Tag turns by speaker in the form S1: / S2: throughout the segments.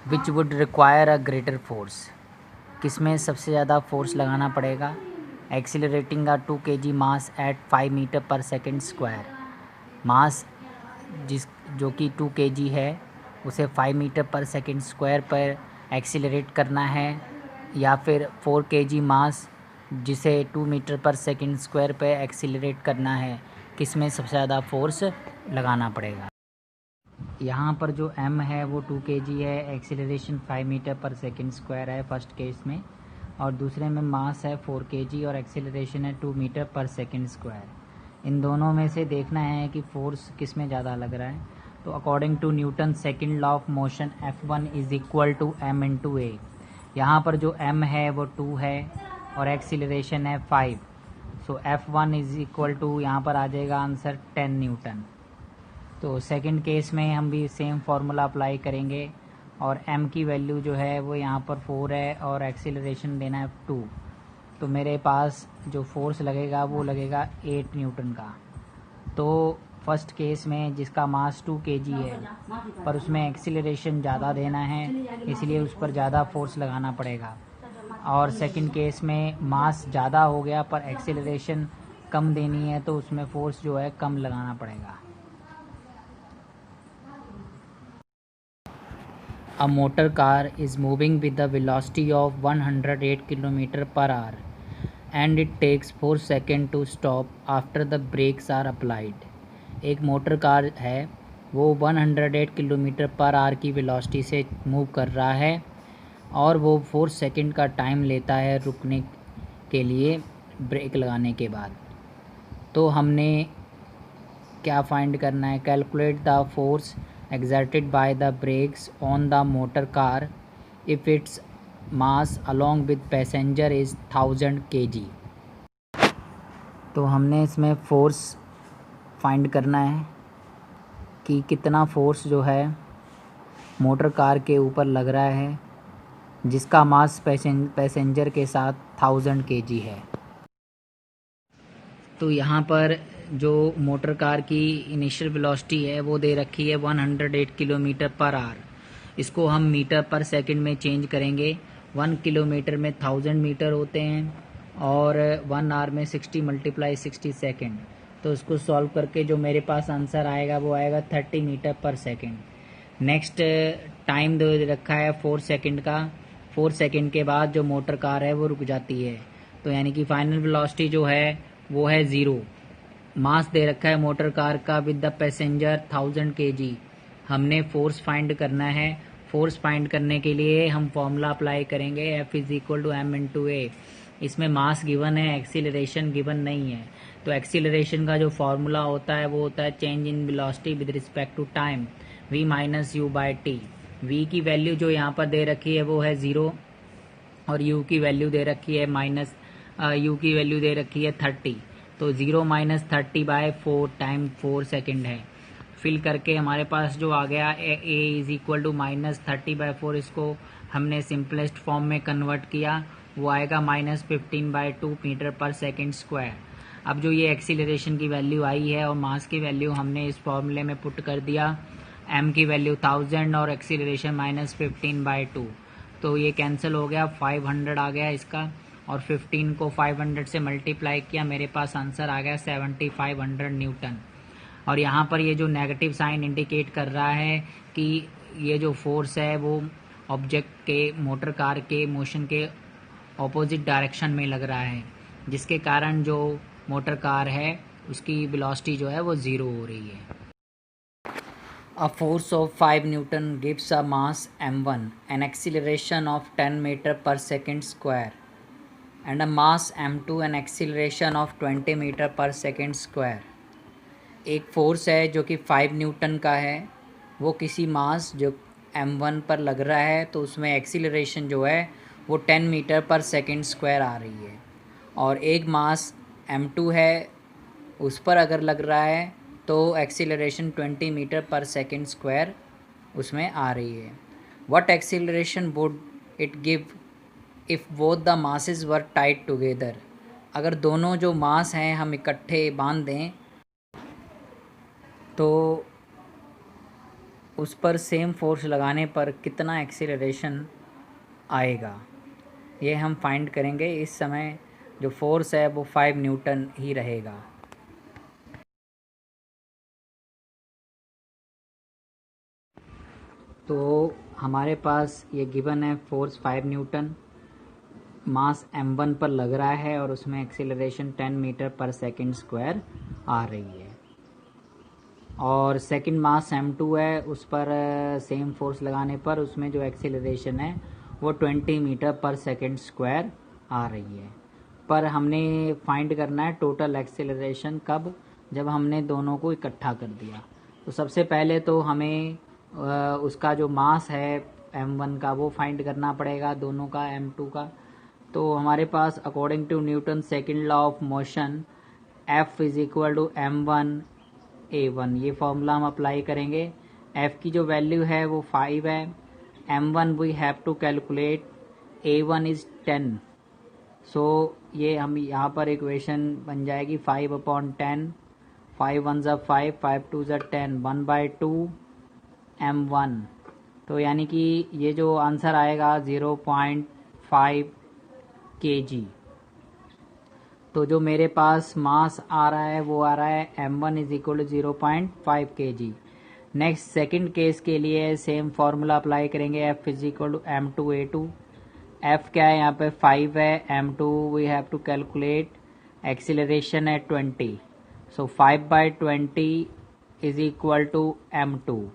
S1: Which would require a greater force. किस में सबसे ज़्यादा फोर्स लगाना पड़ेगा। Accelerating a 2 kg mass at 5 metre per second square. Mass जो कि 2 kg है उसे 5 मीटर पर सेकेंड स्क्वायर पर एक्सीलरेट करना है, या फिर 4 kg मास जिसे 2 मीटर पर सेकेंड स्क्वायर पर एक्सीलरेट करना है। किस में सबसे ज़्यादा फोर्स लगाना पड़ेगा। यहाँ पर जो m है वो 2 kg है, acceleration 5 metre per second square है फर्स्ट केस में, और दूसरे में मास है 4 kg और एक्सीलरेशन है 2 मीटर पर सेकेंड स्क्वायर। इन दोनों में से देखना है कि फोर्स किस में ज़्यादा लग रहा है। तो according to Newton second law of motion F1 is equal to m into A. यहाँ पर जो m है वो 2 है और एक्सीलरेशन है 5, सो F1 इज़ इक्वल टू यहाँ पर आ जाएगा आंसर 10 न्यूटन। तो सेकंड केस में हम भी सेम फार्मूला अप्लाई करेंगे, और m की वैल्यू जो है वो यहाँ पर 4 है और एक्सीलरेशन देना है 2। तो मेरे पास जो फोर्स लगेगा वो लगेगा 8 न्यूटन का। तो फर्स्ट केस में जिसका मास 2 kg है पर उसमें एक्सीलरेशन ज़्यादा देना है, इसलिए उस पर ज़्यादा फोर्स लगाना पड़ेगा। और सेकंड केस में मास ज़्यादा हो गया पर एक्सीलरेशन कम देनी है, तो उसमें फोर्स जो है कम लगाना पड़ेगा। A motor car is moving with the velocity of 108 km per hour and it takes 4 seconds to stop after the brakes are applied। एक मोटर कार है, वो 108 किलोमीटर पर आवर की वेलोसिटी से मूव कर रहा है और वो 4 सेकंड का टाइम लेता है रुकने के लिए ब्रेक लगाने के बाद। तो हमने क्या फाइंड करना है। Calculate the force exerted by the brakes on the motor car if its mass along with passenger is 1000 kg। तो हमने इसमें फोर्स फाइंड करना है कि कितना फोर्स जो है मोटर कार के ऊपर लग रहा है जिसका मास पैसेंजर के साथ 1000 kg है। तो यहाँ पर जो मोटर कार की इनिशियल वेलोसिटी है वो दे रखी है 108 किलोमीटर पर आवर। इसको हम मीटर पर सेकंड में चेंज करेंगे। 1 किलोमीटर में 1000 मीटर होते हैं और 1 आवर में 60 × 60 सेकेंड। तो उसको सॉल्व करके जो मेरे पास आंसर आएगा वो आएगा 30 metre per second. Next time दे रखा है 4 सेकेंड का। 4 सेकेंड के बाद जो मोटर कार है वो रुक जाती है, तो यानी कि फाइनल वेलोसिटी जो है वो है 0। मास दे रखा है मोटर कार का विद द पैसेंजर 1000 kg। हमने फोर्स फाइंड करना है। फोर्स फाइंड करने के लिए हम फॉर्मूला अप्लाई करेंगे F is equal to m into a. इसमें मास गिवन है, एक्सीलरेशन गिवन नहीं है। तो एक्सीलरेशन का जो फॉर्मूला होता है वो होता है change in velocity with respect to time, v minus u by t. v की वैल्यू जो यहाँ पर दे रखी है वो है 0 और u की वैल्यू दे रखी है u की वैल्यू दे रखी है 30। तो 0 माइनस 30 बाय 4 टाइम 4 सेकेंड है। फिल करके हमारे पास जो आ गया a इज इक्वल टू -30/4। इसको हमने सिंपलेस्ट फॉर्म में कन्वर्ट किया, वो आएगा -15/2 मीटर पर सेकेंड स्क्वायर। अब जो ये एक्सीलरेशन की वैल्यू आई है और मास की वैल्यू हमने इस फॉर्मूले में पुट कर दिया। m की वैल्यू 1000 और एक्सीलरेशन -15/2, तो ये कैंसिल हो गया, 500 आ गया इसका, और 15 को 500 से मल्टीप्लाई किया, मेरे पास आंसर आ गया 7500 न्यूटन। और यहाँ पर ये जो नेगेटिव साइन इंडिकेट कर रहा है कि ये जो फोर्स है वो ऑब्जेक्ट के मोटर कार के मोशन के ऑपोजिट डायरेक्शन में लग रहा है, जिसके कारण जो मोटर कार है उसकी वेलोसिटी जो है वो 0 हो रही है। A force of 5 Newton gives a mass m1, an acceleration of 10 meter per second square, and a mass m2, an acceleration of 20 meter per second square। एक फोर्स है जो कि 5 न्यूटन का है, वो किसी मास जो m1 पर लग रहा है तो उसमें एक्सीलरेशन जो है वो 10 मीटर पर सेकेंड स्क्वायर आ रही है, और एक मास m2 है उस पर अगर लग रहा है तो acceleration 20 metre per second square उसमें आ रही है। What acceleration would it give if both the masses were tied together. अगर दोनों जो मास हैं हम इकट्ठे बांध दें तो उस पर सेम फोर्स लगाने पर कितना एक्सीलरेशन आएगा, ये हम फाइंड करेंगे। इस समय जो फोर्स है वो 5 न्यूटन ही रहेगा। तो हमारे पास ये गिवन है, फोर्स 5 न्यूटन, मास m1 पर लग रहा है और उसमें एक्सीलरेशन 10 मीटर पर सेकंड स्क्वायर आ रही है। और सेकंड मास m2 है, उस पर सेम फोर्स लगाने पर उसमें जो एक्सीलरेशन है वो 20 मीटर पर सेकंड स्क्वायर आ रही है। पर हमने फाइंड करना है टोटल एक्सीलरेशन कब, जब हमने दोनों को इकट्ठा कर दिया। तो सबसे पहले तो हमें उसका जो मास है m1 का वो फाइंड करना पड़ेगा, दोनों का m2 का। तो हमारे पास according to Newton second law of motion F is equal to m1 a1, ये फॉर्मूला हम अप्लाई करेंगे। F की जो वैल्यू है वो 5 है, m1 we have to calculate, a1 is 10। So ये हम यहाँ पर इक्वेशन बन जाएगी 5/10, 5 1 ज़ा 5, 5 2 ज़ा 10, 1/2 m1। तो यानी कि ये जो आंसर आएगा 0.5 kg। तो जो मेरे पास मास आ रहा है वो आ रहा है m1 is equal to 0.5 kg। Next second case के लिए सेम फार्मूला अप्लाई करेंगे, F is equal to m2a2। F क्या है यहाँ पे 5 है, m2 we have to calculate, acceleration है 20। So 5/20 is equal to m2।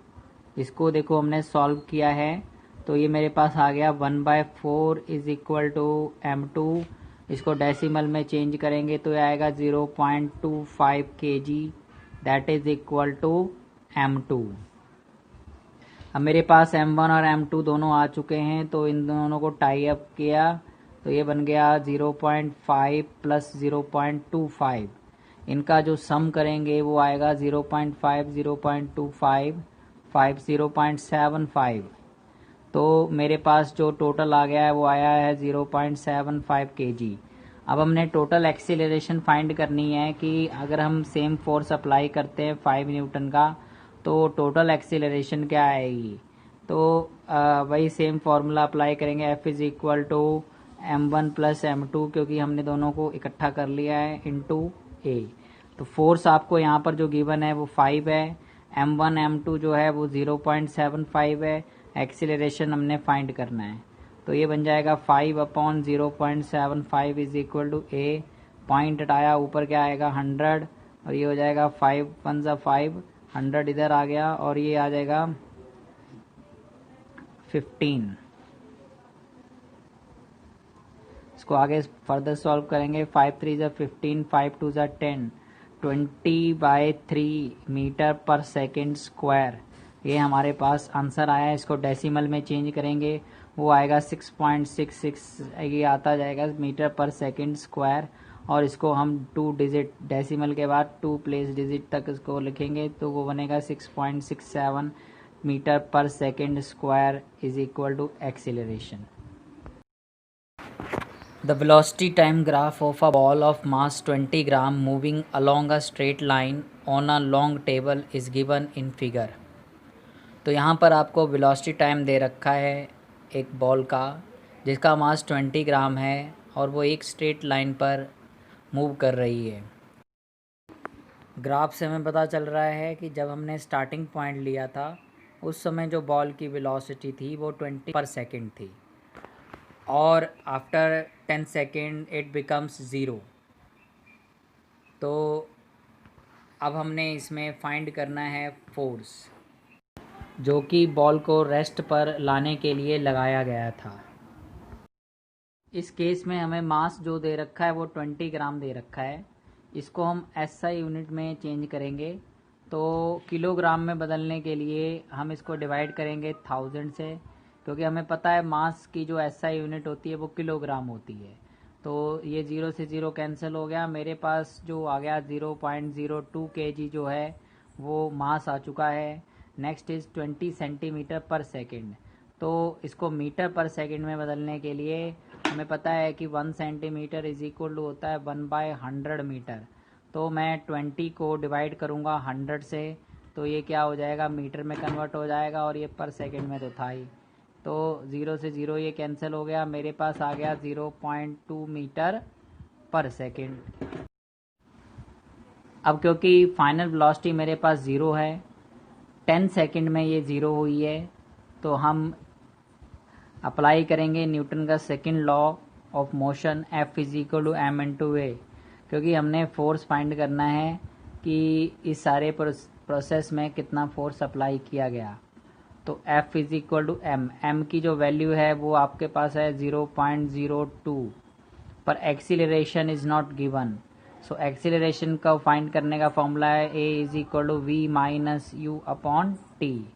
S1: इसको देखो हमने सॉल्व किया है, तो ये मेरे पास आ गया 1/4 इज इक्वल टू m2। इसको डेसिमल में चेंज करेंगे तो ये आएगा 0.25 kg, that is equal to m2। अब मेरे पास m1 और m2 दोनों आ चुके हैं, तो इन दोनों को टाई अप किया तो ये बन गया 0.5 प्लस 0.25। इनका जो सम करेंगे वो आएगा 0.5 0.25 5 0.75। तो मेरे पास जो टोटल आ गया है वो आया है 0.75 kg। अब हमने टोटल एक्सीलरेशन फाइंड करनी है कि अगर हम सेम फोर्स अप्लाई करते हैं 5 न्यूटन का तो टोटल एक्सीलरेशन क्या आएगी। तो वही सेम फार्मूला अप्लाई करेंगे, F is equal to m1 plus m2, क्योंकि हमने दोनों को इकट्ठा कर लिया है, इंटू a। तो फोर्स आपको यहाँ पर जो गिवन है वो 5 है, m1 m2 जो है वो 0.75 है, एक्सीलरेशन हमने फाइंड करना है। तो ये बन जाएगा 5/0.75 is equal to a, point हटाया ऊपर क्या आएगा 100, और ये हो जाएगा 5 1 ज़ा 5, 100 इधर आ गया और ये आ जाएगा 15। इसको आगे फर्दर सॉल्व करेंगे, 5 3 ज़ा 15, 5 2 ज़ा 10, 20/3 मीटर पर सेकेंड स्क्वायर, ये हमारे पास आंसर आया है। इसको डेसिमल में चेंज करेंगे वो आएगा 6.66, ये आता जाएगा मीटर पर सेकेंड स्क्वायर। और इसको हम 2 डिजिट डेसिमल के बाद 2 प्लेस डिजिट तक इसको लिखेंगे तो वो बनेगा 6.67 metre per second square is equal to acceleration. The velocity time graph of a ball of mass 20 gram moving along a straight line on a long table is given in figure। तो यहाँ पर आपको velocity time दे रखा है एक ball का जिसका मास 20 ग्राम है और वो एक स्ट्रेट लाइन पर मूव कर रही है। ग्राफ से हमें पता चल रहा है कि जब हमने स्टार्टिंग पॉइंट लिया था उस समय जो बॉल की वेलोसिटी थी वो 20 पर सेकेंड थी, और आफ्टर 10 सेकेंड इट बिकम्स 0। तो अब हमने इसमें फाइंड करना है फोर्स, जो कि बॉल को रेस्ट पर लाने के लिए लगाया गया था। इस केस में हमें मास जो दे रखा है वो 20 ग्राम दे रखा है, इसको हम SI यूनिट में चेंज करेंगे। तो किलोग्राम में बदलने के लिए हम इसको डिवाइड करेंगे 1000 से, क्योंकि हमें पता है मास की जो SI यूनिट होती है वो किलोग्राम होती है। तो ये 0 से 0 कैंसिल हो गया, मेरे पास जो आ गया 0.02 kg जो है वो मास आ चुका है। नेक्स्ट इज़ 20 सेंटीमीटर पर सेकेंड। तो इसको मीटर पर सेकेंड में बदलने के लिए हमें पता है कि 1 सेंटीमीटर इज इक्वल टू होता है 1/100 मीटर। तो मैं 20 को डिवाइड करूँगा 100 से, तो ये क्या हो जाएगा, मीटर में कन्वर्ट हो जाएगा, और ये पर सेकंड में तो था ही, तो 0 से 0 ये कैंसिल हो गया, मेरे पास आ गया 0.2 मीटर पर सेकंड। अब क्योंकि फाइनल वेलोसिटी मेरे पास 0 है, 10 सेकंड में ये 0 हुई है, तो हम अप्लाई करेंगे न्यूटन का second law of motion, F is equal to m into a, क्योंकि हमने फोर्स फाइंड करना है कि इस सारे प्रोसेस में कितना फोर्स अप्लाई किया गया। तो F is equal to m की जो वैल्यू है वो आपके पास है 0.02, पर acceleration is not given, so acceleration का फाइंड करने का फॉर्मूला है A is equal to v minus u upon t.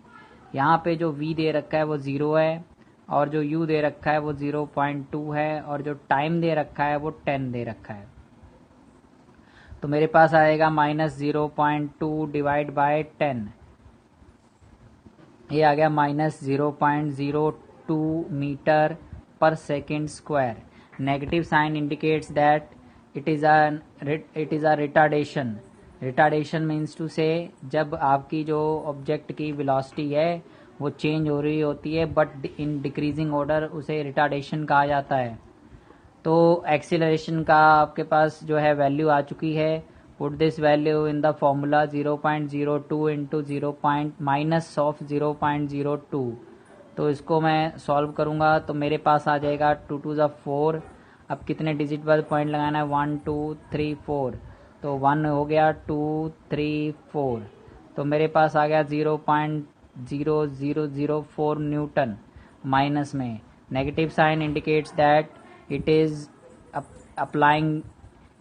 S1: यहाँ पे जो v दे रखा है वो 0 है, और जो u दे रखा है वो 0.2 है, और जो टाइम दे रखा है वो 10 दे रखा है। तो मेरे पास आएगा -0.2 डिवाइड बाय 10, ये आ गया -0.02 metre per second square. Negative sign indicates that it is a retardation. Retardation means to say जब आपकी जो ऑब्जेक्ट की वेलोसिटी है वो चेंज हो रही होती है बट इन डिक्रीजिंग ऑर्डर, उसे रिटार्डेशन कहा जाता है। तो एक्सीलरेशन का आपके पास जो है वैल्यू आ चुकी है, put this value in the formula 0.02 into minus of 0.02। तो इसको मैं सॉल्व करूँगा तो मेरे पास आ जाएगा 2 टू ज़ 4। अब कितने डिजिट पर पॉइंट लगाना है, 1 2 3 4, तो 1 हो गया, 2 3 4, तो मेरे पास आ गया 0.0004 न्यूटन। माइनस में negative sign indicates that it is applying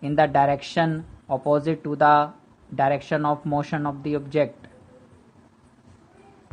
S1: in the direction opposite to the direction of motion of the object।